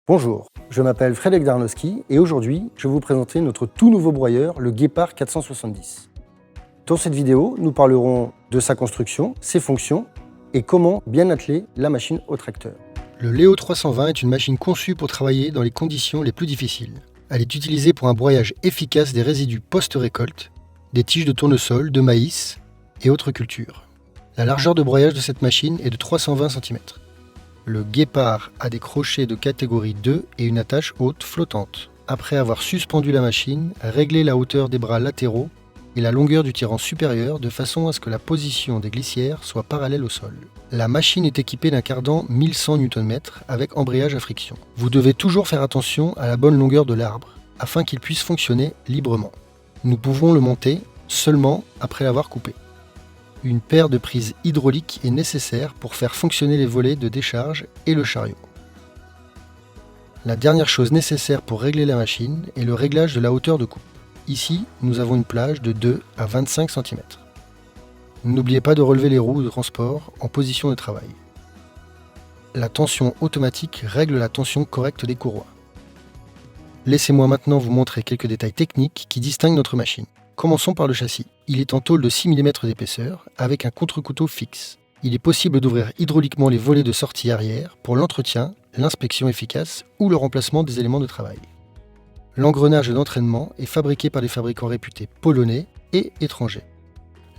Bonjour, je m'appelle Frédéric Darnowski et aujourd'hui, je vais vous présenter notre tout nouveau broyeur, le Guépard 470. Dans cette vidéo, nous parlerons de sa construction, ses fonctions et comment bien atteler la machine au tracteur. Le Léo 320 est une machine conçue pour travailler dans les conditions les plus difficiles. Elle est utilisée pour un broyage efficace des résidus post-récolte, des tiges de tournesol, de maïs et autres cultures. La largeur de broyage de cette machine est de 320 cm. Le Guépard a des crochets de catégorie 2 et une attache haute flottante. Après avoir suspendu la machine, réglez la hauteur des bras latéraux et la longueur du tirant supérieur de façon à ce que la position des glissières soit parallèle au sol. La machine est équipée d'un cardan 1100 Nm avec embrayage à friction. Vous devez toujours faire attention à la bonne longueur de l'arbre afin qu'il puisse fonctionner librement. Nous pouvons le monter seulement après l'avoir coupé. Une paire de prises hydrauliques est nécessaire pour faire fonctionner les volets de décharge et le chariot. La dernière chose nécessaire pour régler la machine est le réglage de la hauteur de coupe. Ici, nous avons une plage de 2 à 25 cm. N'oubliez pas de relever les roues de transport en position de travail. La tension automatique règle la tension correcte des courroies. Laissez-moi maintenant vous montrer quelques détails techniques qui distinguent notre machine. Commençons par le châssis. Il est en tôle de 6 mm d'épaisseur avec un contre-couteau fixe. Il est possible d'ouvrir hydrauliquement les volets de sortie arrière pour l'entretien, l'inspection efficace ou le remplacement des éléments de travail. L'engrenage d'entraînement est fabriqué par des fabricants réputés polonais et étrangers.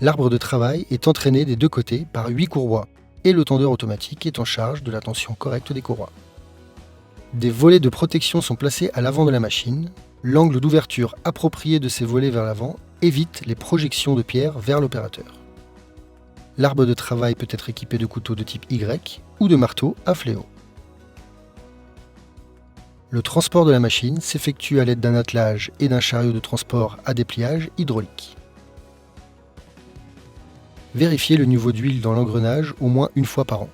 L'arbre de travail est entraîné des deux côtés par 8 courroies et le tendeur automatique est en charge de la tension correcte des courroies. Des volets de protection sont placés à l'avant de la machine. L'angle d'ouverture approprié de ces volets vers l'avant évite les projections de pierre vers l'opérateur. L'arbre de travail peut être équipé de couteaux de type Y ou de marteau à fléau. Le transport de la machine s'effectue à l'aide d'un attelage et d'un chariot de transport à dépliage hydraulique. Vérifiez le niveau d'huile dans l'engrenage au moins une fois par an.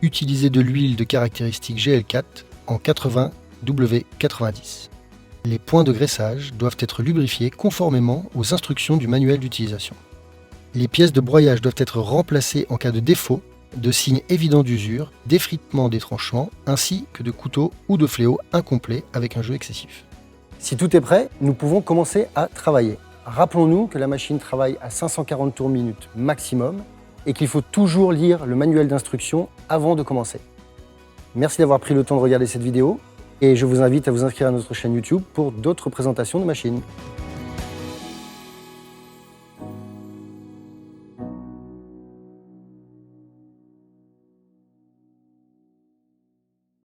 Utilisez de l'huile de caractéristique GL4 en 80W90. Les points de graissage doivent être lubrifiés conformément aux instructions du manuel d'utilisation. Les pièces de broyage doivent être remplacées en cas de défaut, de signes évidents d'usure, d'effritement des tranchements, ainsi que de couteaux ou de fléaux incomplets avec un jeu excessif. Si tout est prêt, nous pouvons commencer à travailler. Rappelons-nous que la machine travaille à 540 tours minute maximum et qu'il faut toujours lire le manuel d'instruction avant de commencer. Merci d'avoir pris le temps de regarder cette vidéo. Et je vous invite à vous inscrire à notre chaîne YouTube pour d'autres présentations de machines.